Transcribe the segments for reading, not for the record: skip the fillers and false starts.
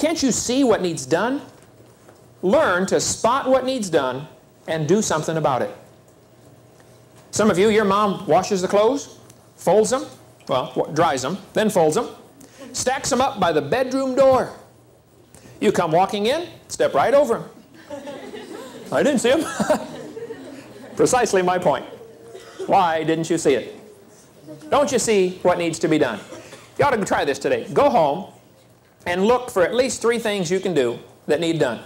Can't you see what needs done? Learn to spot what needs done and do something about it. Some of you, your mom washes the clothes, folds them, well, dries them, then folds them, stacks them up by the bedroom door. You come walking in, step right over them. I didn't see them. Precisely my point. Why didn't you see it? Don't you see what needs to be done? You ought to try this today. Go home and look for at least 3 things you can do that need done.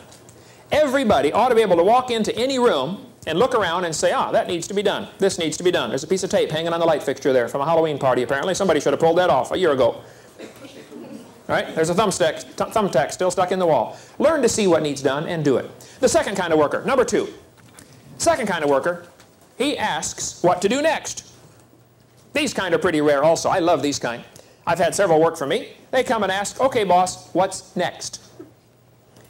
Everybody ought to be able to walk into any room and look around and say, ah, that needs to be done. This needs to be done. There's a piece of tape hanging on the light fixture there from a Halloween party, apparently. Somebody should have pulled that off a year ago. Right? There's a thumbtack still stuck in the wall. Learn to see what needs done and do it. The second kind of worker, number 2. Second kind of worker, he asks what to do next. These kind are pretty rare also. I love these kind. I've had several work for me. They come and ask, okay, boss, what's next?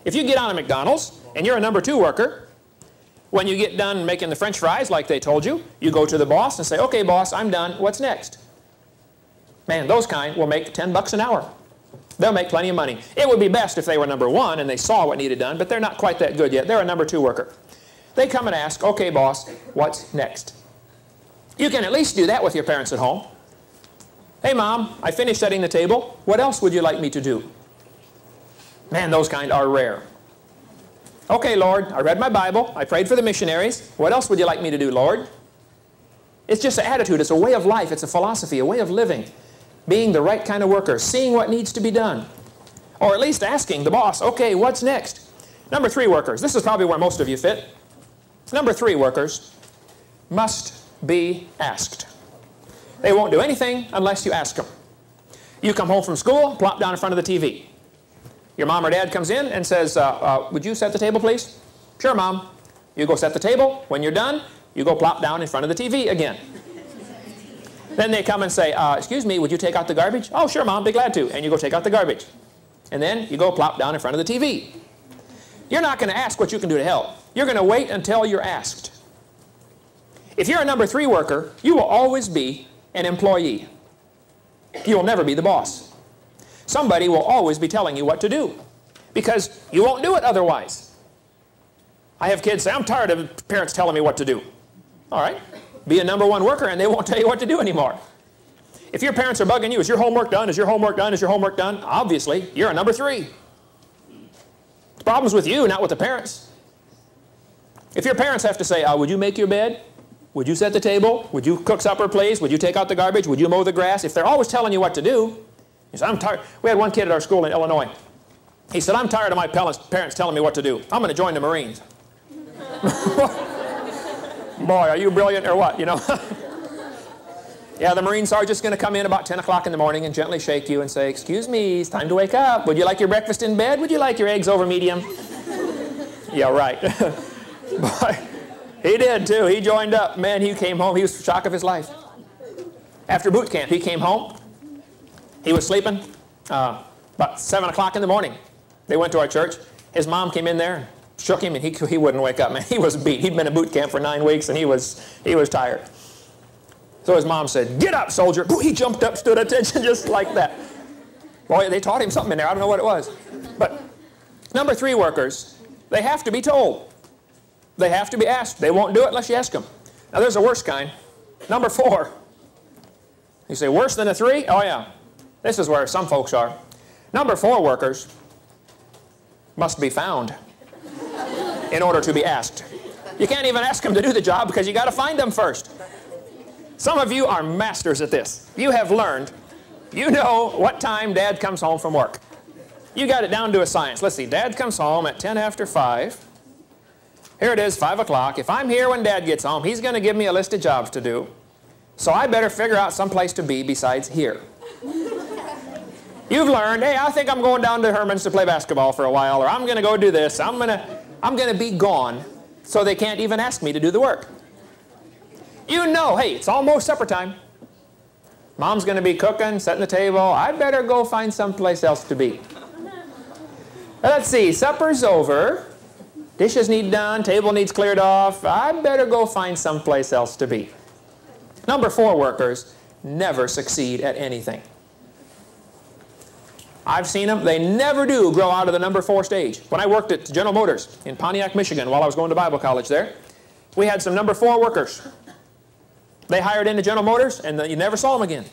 If you get on a McDonald's and you're a number 2 worker, when you get done making the French fries like they told you, you go to the boss and say, okay, boss, I'm done. What's next? Man, those kind will make $10 an hour. They'll make plenty of money. It would be best if they were number 1 and they saw what needed done, but they're not quite that good yet. They're a number 2 worker. They come and ask, okay, boss, what's next? You can at least do that with your parents at home. Hey, Mom, I finished setting the table. What else would you like me to do? Man, those kind are rare. Okay, Lord, I read my Bible. I prayed for the missionaries. What else would you like me to do, Lord? It's just an attitude. It's a way of life. It's a philosophy, a way of living. Being the right kind of worker. Seeing what needs to be done. Or at least asking the boss, okay, what's next? Number 3 workers. This is probably where most of you fit. Number 3 workers must be asked. They won't do anything unless you ask them. You come home from school, plop down in front of the TV. Your mom or dad comes in and says, would you set the table, please? Sure, Mom. You go set the table. When you're done, you go plop down in front of the TV again. Then they come and say, excuse me, would you take out the garbage? Oh, sure, Mom, be glad to. And you go take out the garbage. And then you go plop down in front of the TV. You're not going to ask what you can do to help. You're going to wait until you're asked. If you're a number 3 worker, you will always be an employee. You will never be the boss. Somebody will always be telling you what to do because you won't do it otherwise. I have kids say, I'm tired of parents telling me what to do. All right, be a number 1 worker and they won't tell you what to do anymore. If your parents are bugging you, is your homework done? Is your homework done? Is your homework done? Obviously, you're a number 3. The problem's with you, not with the parents. If your parents have to say, would you make your bed? Would you set the table? Would you cook supper, please? Would you take out the garbage? Would you mow the grass? If they're always telling you what to do, he said, I'm tired. We had one kid at our school in Illinois. He said, I'm tired of my parents telling me what to do. I'm going to join the Marines. Boy, are you brilliant or what, you know? Yeah, the Marine sergeant's going to come in about 10 o'clock in the morning and gently shake you and say, excuse me, it's time to wake up. Would you like your breakfast in bed? Would you like your eggs over medium? Yeah, right. Boy, he did too. He joined up. Man, he came home. He was the shock of his life. After boot camp, he came home. He was sleeping about 7 o'clock in the morning. They went to our church. His mom came in there, shook him, and he wouldn't wake up. Man, he was beat. He'd been in boot camp for 9 weeks, and he was tired. So his mom said, get up, soldier. He jumped up, stood at attention just like that. Boy, they taught him something in there. I don't know what it was. But number 3 workers, they have to be told. They have to be asked. They won't do it unless you ask them. Now, there's a worse kind. Number 4. You say, worse than a 3? Oh, yeah. This is where some folks are. Number 4 workers must be found in order to be asked. You can't even ask them to do the job because you got to find them first. Some of you are masters at this. You have learned. You know what time Dad comes home from work. You got it down to a science. Let's see. Dad comes home at 10 after 5. Here it is, 5 o'clock. If I'm here when Dad gets home, he's going to give me a list of jobs to do. So I better figure out some place to be besides here. You've learned, hey, I think I'm going down to Herman's to play basketball for a while, or I'm going to go do this. I'm going to be gone so they can't even ask me to do the work. You know, hey, it's almost supper time. Mom's going to be cooking, setting the table. I better go find someplace else to be. Let's see, supper's over. Dishes need done, table needs cleared off. I better go find someplace else to be. Number 4 workers never succeed at anything. I've seen them. They never do grow out of the number 4 stage. When I worked at General Motors in Pontiac, Michigan, while I was going to Bible college there, we had some number 4 workers. They hired into General Motors, and you never saw them again.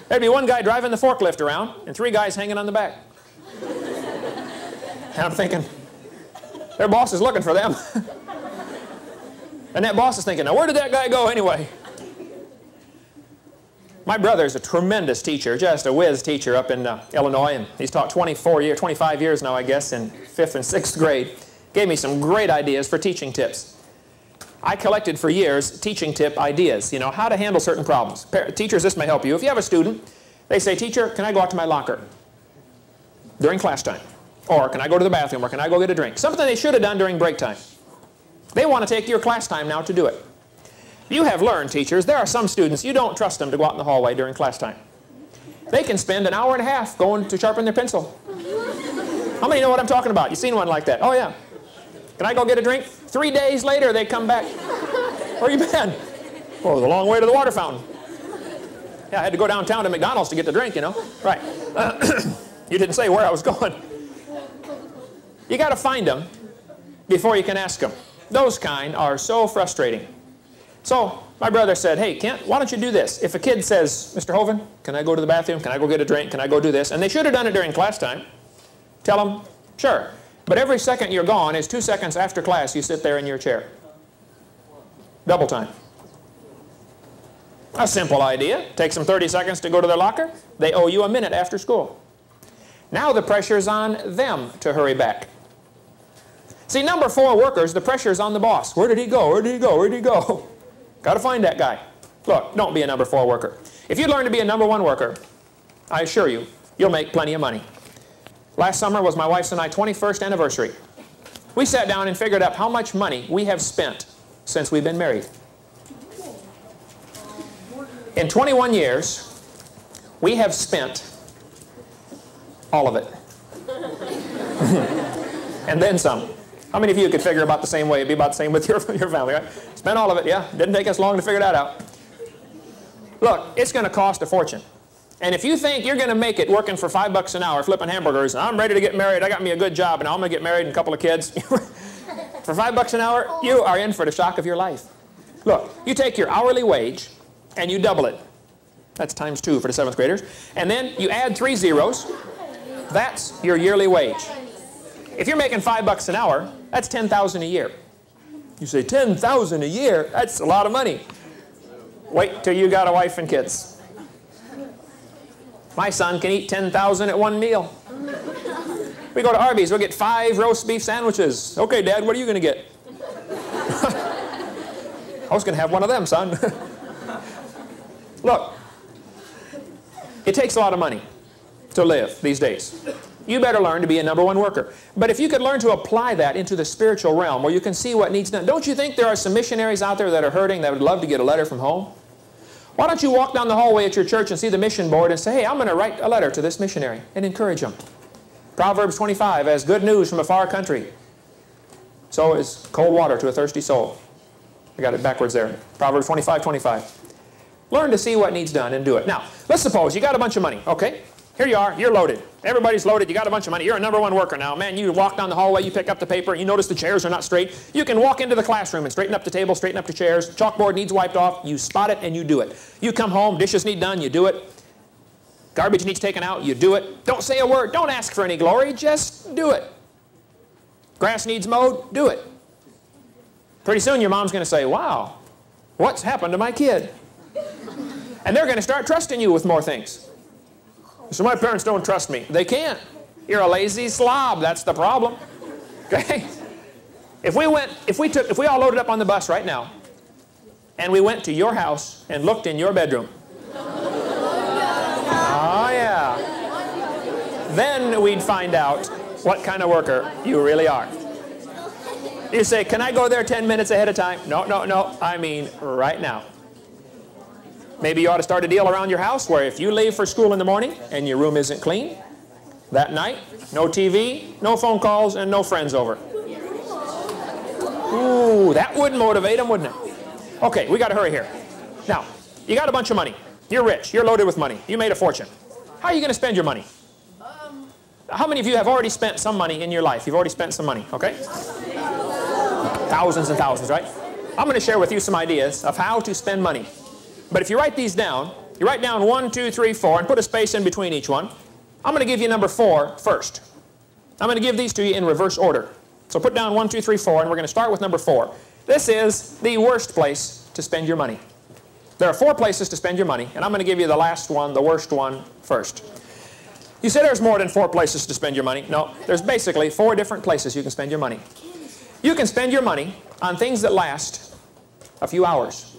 There'd be one guy driving the forklift around, and 3 guys hanging on the back. And I'm thinking, their boss is looking for them. And that boss is thinking, now where did that guy go anyway? My brother's a tremendous teacher, just a whiz teacher up in Illinois, and he's taught 25 years now, I guess, in 5th and 6th grade. Gave me some great ideas for teaching tips. I collected for years teaching tip ideas, you know, how to handle certain problems. Teachers, this may help you. If you have a student, they say, teacher, can I go out to my locker during class time? Or can I go to the bathroom? Or can I go get a drink? Something they should have done during break time. They want to take your class time now to do it. You have learned, teachers, there are some students, you don't trust them to go out in the hallway during class time. They can spend an hour and a half going to sharpen their pencil. How many know what I'm talking about? You've seen one like that? Oh, yeah. Can I go get a drink? 3 days later, they come back. Where you been? Oh, it was a long way to the water fountain. Yeah, I had to go downtown to McDonald's to get the drink, you know. Right. You didn't say where I was going. You got to find them before you can ask them. Those kind are so frustrating. So my brother said, hey, Kent, why don't you do this? If a kid says, Mr. Hovind, can I go to the bathroom? Can I go get a drink? Can I go do this? And they should have done it during class time. Tell them, sure. But every second you're gone is 2 seconds after class you sit there in your chair. Double time. A simple idea. Takes them 30 seconds to go to their locker. They owe you a minute after school. Now the pressure's on them to hurry back. See, number 4 workers, the pressure's on the boss. Where did he go? Where did he go? Where did he go? Got to find that guy. Look, don't be a number 4 worker. If you learn to be a number 1 worker, I assure you, you'll make plenty of money. Last summer was my wife's and I 21st anniversary. We sat down and figured out how much money we have spent since we've been married. In 21 years, we have spent all of it. And then some. How many of you could figure about the same way? It'd be about the same with your family, right? Spent all of it, yeah. Didn't take us long to figure that out. Look, it's going to cost a fortune. And if you think you're going to make it working for $5 an hour flipping hamburgers, and I'm ready to get married, I got me a good job, and I'm going to get married and a couple of kids. For $5 an hour, you are in for the shock of your life. Look, you take your hourly wage and you double it. That's times 2 for the 7th graders. And then you add 3 zeros. That's your yearly wage. If you're making $5 an hour, that's $10,000 a year. You say, $10,000 a year? That's a lot of money. Wait till you got a wife and kids. My son can eat $10,000 at one meal. We go to Arby's, we'll get 5 roast beef sandwiches. Okay, Dad, what are you going to get? I was going to have one of them, son. Look, it takes a lot of money to live these days. You better learn to be a number 1 worker. But if you could learn to apply that into the spiritual realm where you can see what needs done, don't you think there are some missionaries out there that are hurting that would love to get a letter from home? Why don't you walk down the hallway at your church and see the mission board and say, hey, I'm going to write a letter to this missionary and encourage them. Proverbs 25, as good news from a far country, so is cold water to a thirsty soul. I got it backwards there. Proverbs 25:25. Learn to see what needs done and do it. Now, let's suppose you got a bunch of money, okay? Here you are, you're loaded. Everybody's loaded, you got a bunch of money. You're a number 1 worker now. Man, you walk down the hallway, you pick up the paper, you notice the chairs are not straight. You can walk into the classroom and straighten up the table, straighten up the chairs. Chalkboard needs wiped off, you spot it and you do it. You come home, dishes need done, you do it. Garbage needs taken out, you do it. Don't say a word, don't ask for any glory, just do it. Grass needs mowed, do it. Pretty soon your mom's going to say, wow, what's happened to my kid? And they're going to start trusting you with more things. So my parents don't trust me. They can't. You're a lazy slob. That's the problem. Okay? If we all loaded up on the bus right now, and we went to your house and looked in your bedroom. Oh, yeah. Then we'd find out what kind of worker you really are. You say, can I go there 10 minutes ahead of time? No, no, no. I mean, right now. Maybe you ought to start a deal around your house where if you leave for school in the morning and your room isn't clean, that night, no TV, no phone calls, and no friends over. Ooh, that would motivate them, wouldn't it? Okay, we got to hurry here. Now, you got a bunch of money. You're rich. You're loaded with money. You made a fortune. How are you going to spend your money? How many of you have already spent some money in your life? You've already spent some money, okay? Thousands and thousands, right? I'm going to share with you some ideas of how to spend money. But if you write these down, you write down 1, 2, 3, 4, and put a space in between each one. I'm going to give you number 4 first. I'm going to give these to you in reverse order. So put down 1, 2, 3, 4, and we're going to start with number 4. This is the worst place to spend your money. There are 4 places to spend your money, and I'm going to give you the last one, the worst one, first. You say there's more than 4 places to spend your money. No, there's basically 4 different places you can spend your money. You can spend your money on things that last a few hours.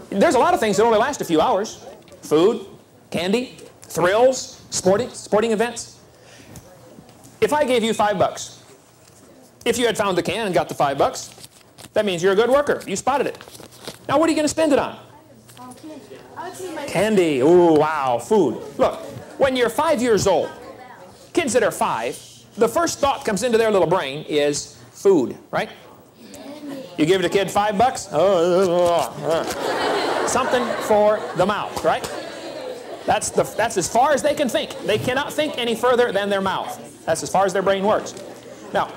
There's a lot of things that only last a few hours. Food, candy, thrills, sporting events. If I gave you $5, if you had found the can and got the $5, that means you're a good worker. You spotted it. Now what are you going to spend it on? Candy. Ooh, wow. Food. Look, when you're 5 years old, kids that are 5, the first thought comes into their little brain is food, right? You give the kid $5, something for the mouth, right? That's as far as they can think. They cannot think any further than their mouth. That's as far as their brain works. Now,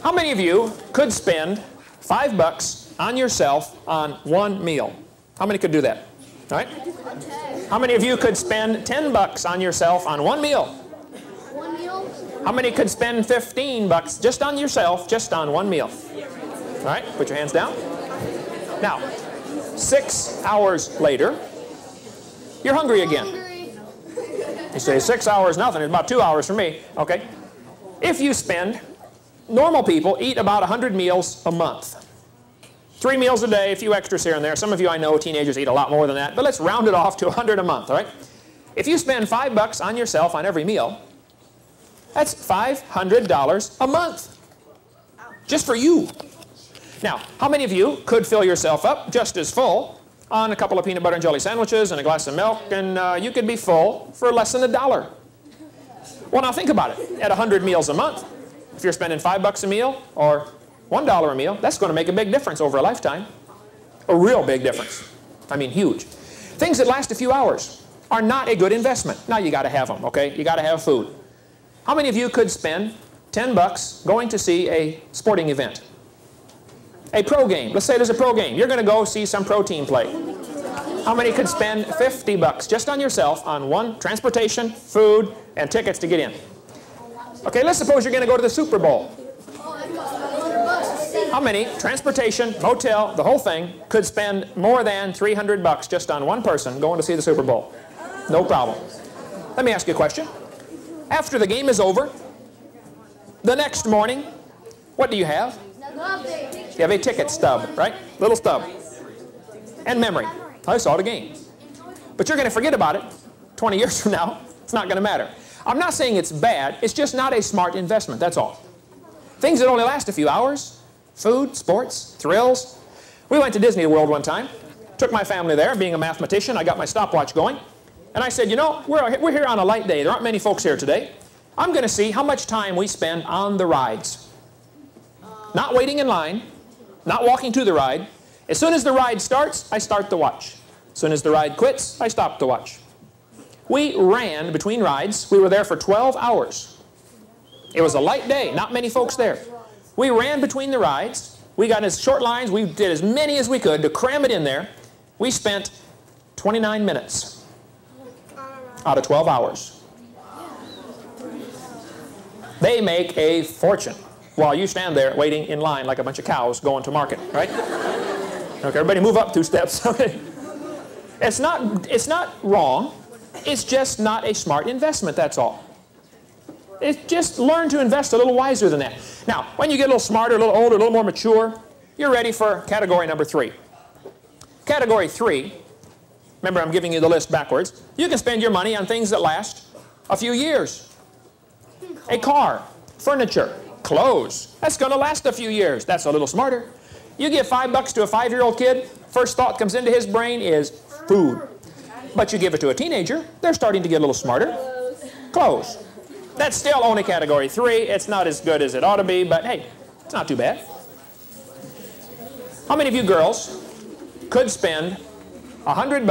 how many of you could spend $5 on yourself on one meal? How many could do that? All right? How many of you could spend $10 on yourself on one meal? One meal? How many could spend $15 just on yourself, just on one meal? All right, put your hands down. Now, 6 hours later, you're hungry again. You say 6 hours, nothing. It's about 2 hours for me. Okay. If you spend, normal people eat about 100 meals a month. 3 meals a day, a few extras here and there. Some of you I know, teenagers eat a lot more than that, but let's round it off to 100 a month, all right? If you spend $5 on yourself on every meal, that's $500 a month. Just for you. Now, how many of you could fill yourself up just as full on a couple of peanut butter and jelly sandwiches and a glass of milk, and you could be full for less than $1? Well, now think about it. At 100 meals a month, if you're spending $5 a meal or $1 a meal, that's going to make a big difference over a lifetime. A real big difference. I mean, huge. Things that last a few hours are not a good investment. Now you got to have them, okay? You got to have food. How many of you could spend $10 going to see a sporting event? A pro game. Let's say there's a pro game. You're going to go see some pro team play. How many could spend $50 just on yourself on one transportation, food, and tickets to get in? Okay, let's suppose you're going to go to the Super Bowl. How many, transportation, motel, the whole thing, could spend more than $300 just on one person going to see the Super Bowl? No problem. Let me ask you a question. After the game is over, the next morning, what do you have? You have a ticket stub, right? Little stub. And memory. I saw the game. But you're going to forget about it 20 years from now. It's not going to matter. I'm not saying it's bad. It's just not a smart investment. That's all. Things that only last a few hours. Food, sports, thrills. We went to Disney World one time. Took my family there. Being a mathematician, I got my stopwatch going. And I said, you know, we're here on a light day. There aren't many folks here today. I'm going to see how much time we spend on the rides. Not waiting in line. Not walking to the ride. As soon as the ride starts, I start the watch. As soon as the ride quits, I stop the watch. We ran between rides. We were there for 12 hours. It was a light day. Not many folks there. We ran between the rides. We got as short lines. We did as many as we could to cram it in there. We spent 29 minutes out of 12 hours. They make a fortune while you stand there waiting in line like a bunch of cows going to market, right? Okay, everybody move up 2 steps. Okay. It's not wrong. It's just not a smart investment, that's all. Just learn to invest a little wiser than that. Now, when you get a little smarter, a little older, a little more mature, you're ready for category number 3. Category 3, remember I'm giving you the list backwards. You can spend your money on things that last a few years. A car, furniture, clothes. That's going to last a few years. That's a little smarter. You give $5 to a 5-year-old kid, first thought comes into his brain is food. But you give it to a teenager, they're starting to get a little smarter. Clothes. That's still only category 3. It's not as good as it ought to be, but hey, it's not too bad. How many of you girls could spend $100